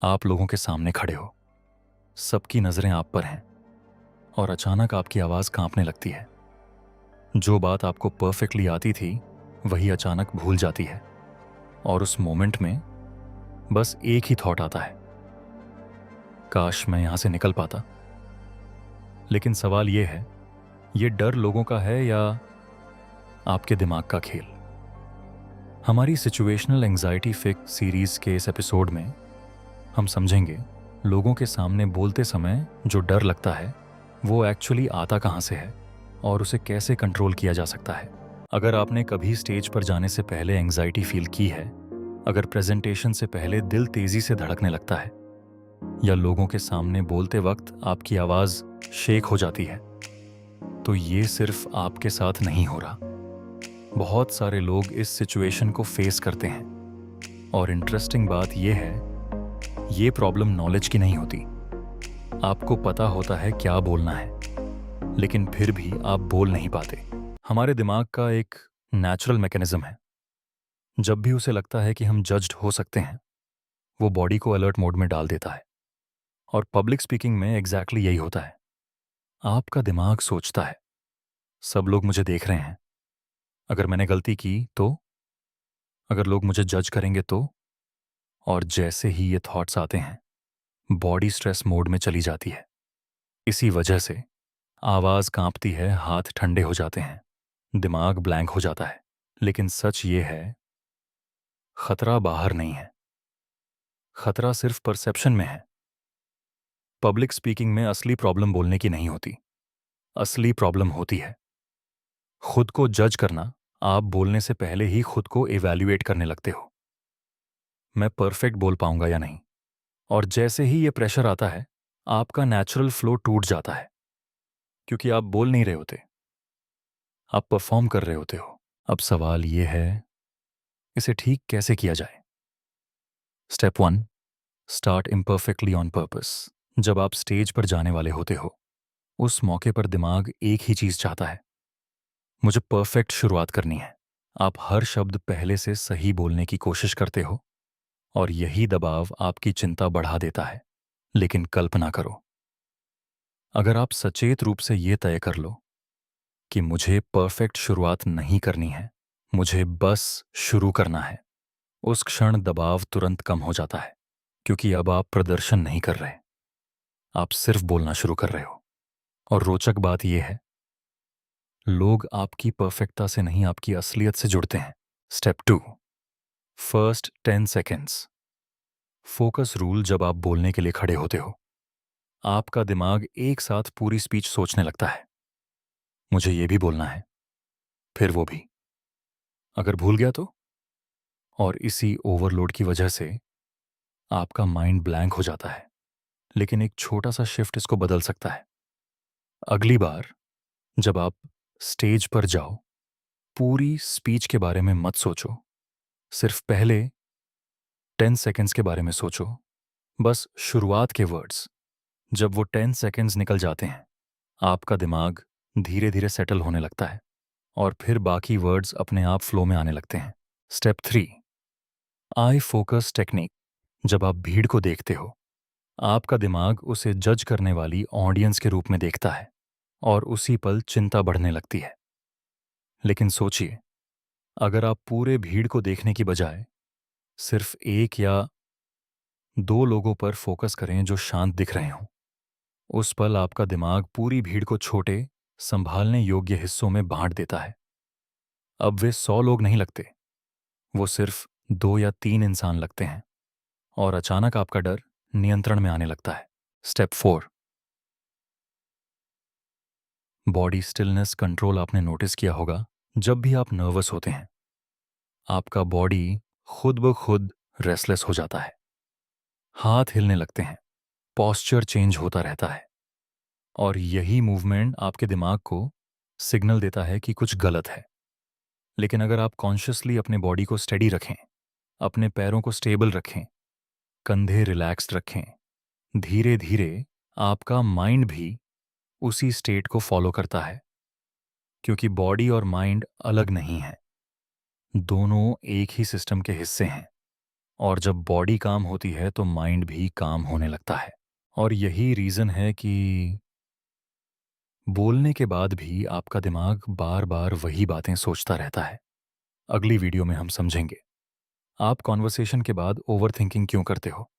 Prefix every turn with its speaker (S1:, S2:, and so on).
S1: आप लोगों के सामने खड़े हो, सबकी नज़रें आप पर हैं और अचानक आपकी आवाज़ कांपने लगती है। जो बात आपको परफेक्टली आती थी वही अचानक भूल जाती है और उस मोमेंट में बस एक ही थॉट आता है, काश मैं यहाँ से निकल पाता। लेकिन सवाल ये है, ये डर लोगों का है या आपके दिमाग का खेल? हमारी सिचुएशनल एंग्जाइटी फिक्स सीरीज़ के इस एपिसोड में हम समझेंगे लोगों के सामने बोलते समय जो डर लगता है वो एक्चुअली आता कहाँ से है और उसे कैसे कंट्रोल किया जा सकता है। अगर आपने कभी स्टेज पर जाने से पहले एंग्जाइटी फील की है, अगर प्रेजेंटेशन से पहले दिल तेजी से धड़कने लगता है या लोगों के सामने बोलते वक्त आपकी आवाज़ शेक हो जाती है, तो ये सिर्फ आपके साथ नहीं हो रहा। बहुत सारे लोग इस सिचुएशन को फेस करते हैं और इंटरेस्टिंग बात यह है, ये प्रॉब्लम नॉलेज की नहीं होती। आपको पता होता है क्या बोलना है, लेकिन फिर भी आप बोल नहीं पाते। हमारे दिमाग का एक नेचुरल मैकेनिज्म है, जब भी उसे लगता है कि हम जज्ड हो सकते हैं, वो बॉडी को अलर्ट मोड में डाल देता है। और पब्लिक स्पीकिंग में एग्जैक्टली यही होता है। आपका दिमाग सोचता है, सब लोग मुझे देख रहे हैं, अगर मैंने गलती की तो, अगर लोग मुझे जज करेंगे तो। और जैसे ही ये थॉट्स आते हैं, बॉडी स्ट्रेस मोड में चली जाती है। इसी वजह से आवाज़ कांपती है, हाथ ठंडे हो जाते हैं, दिमाग ब्लैंक हो जाता है। लेकिन सच ये है, खतरा बाहर नहीं है, खतरा सिर्फ परसेप्शन में है। पब्लिक स्पीकिंग में असली प्रॉब्लम बोलने की नहीं होती, असली प्रॉब्लम होती है खुद को जज करना। आप बोलने से पहले ही खुद को इवैल्यूएट करने लगते हो, मैं परफेक्ट बोल पाऊंगा या नहीं। और जैसे ही ये प्रेशर आता है, आपका नेचुरल फ्लो टूट जाता है, क्योंकि आप बोल नहीं रहे होते, आप परफॉर्म कर रहे होते हो। अब सवाल ये है, इसे ठीक कैसे किया जाए? Step 1, start imperfectly on purpose. जब आप स्टेज पर जाने वाले होते हो, उस मौके पर दिमाग एक ही चीज चाहता है, मुझे परफेक्ट शुरुआत करनी है। आप हर शब्द पहले से सही बोलने की कोशिश करते हो और यही दबाव आपकी चिंता बढ़ा देता है। लेकिन कल्पना करो, अगर आप सचेत रूप से ये तय कर लो कि मुझे परफेक्ट शुरुआत नहीं करनी है, मुझे बस शुरू करना है, उस क्षण दबाव तुरंत कम हो जाता है, क्योंकि अब आप प्रदर्शन नहीं कर रहे, आप सिर्फ बोलना शुरू कर रहे हो। और रोचक बात यह है, लोग आपकी परफेक्टता से नहीं, आपकी असलियत से जुड़ते हैं। Step 2, first 10 seconds focus rule. जब आप बोलने के लिए खड़े होते हो, आपका दिमाग एक साथ पूरी स्पीच सोचने लगता है, मुझे ये भी बोलना है, फिर वो भी, अगर भूल गया तो। और इसी ओवरलोड की वजह से आपका माइंड ब्लैंक हो जाता है। लेकिन एक छोटा सा शिफ्ट इसको बदल सकता है। अगली बार जब आप स्टेज पर जाओ, पूरी स्पीच के बारे में मत सोचो, सिर्फ पहले 10 सेकेंड्स के बारे में सोचो, बस शुरुआत के वर्ड्स। जब वो 10 सेकेंड्स निकल जाते हैं, आपका दिमाग धीरे धीरे सेटल होने लगता है और फिर बाकी वर्ड्स अपने आप फ्लो में आने लगते हैं। Step 3, I focus technique. जब आप भीड़ को देखते हो, आपका दिमाग उसे जज करने वाली ऑडियंस के रूप में देखता है और उसी पल चिंता बढ़ने लगती है। लेकिन सोचिए, अगर आप पूरे भीड़ को देखने की बजाय सिर्फ एक या दो लोगों पर फोकस करें जो शांत दिख रहे हों, उस पल आपका दिमाग पूरी भीड़ को छोटे, संभालने योग्य हिस्सों में बांट देता है। अब वे 100 लोग नहीं लगते, वो सिर्फ 2 या 3 इंसान लगते हैं और अचानक आपका डर नियंत्रण में आने लगता है। Step 4, body stillness control. आपने नोटिस किया होगा, जब भी आप नर्वस होते हैं, आपका बॉडी खुद ब खुद रेस्टलेस हो जाता है, हाथ हिलने लगते हैं, पॉस्चर चेंज होता रहता है। और यही मूवमेंट आपके दिमाग को सिग्नल देता है कि कुछ गलत है। लेकिन अगर आप कॉन्शियसली अपने बॉडी को स्टेडी रखें, अपने पैरों को स्टेबल रखें, कंधे रिलैक्स्ड रखें, धीरे धीरे आपका माइंड भी उसी स्टेट को फॉलो करता है, क्योंकि बॉडी और माइंड अलग नहीं है, दोनों एक ही सिस्टम के हिस्से हैं और जब बॉडी काम होती है तो माइंड भी काम होने लगता है। और यही रीज़न है कि बोलने के बाद भी आपका दिमाग बार-बार वही बातें सोचता रहता है। अगली वीडियो में हम समझेंगे, आप कॉन्वर्सेशन के बाद ओवरथिंकिंग क्यों करते हो?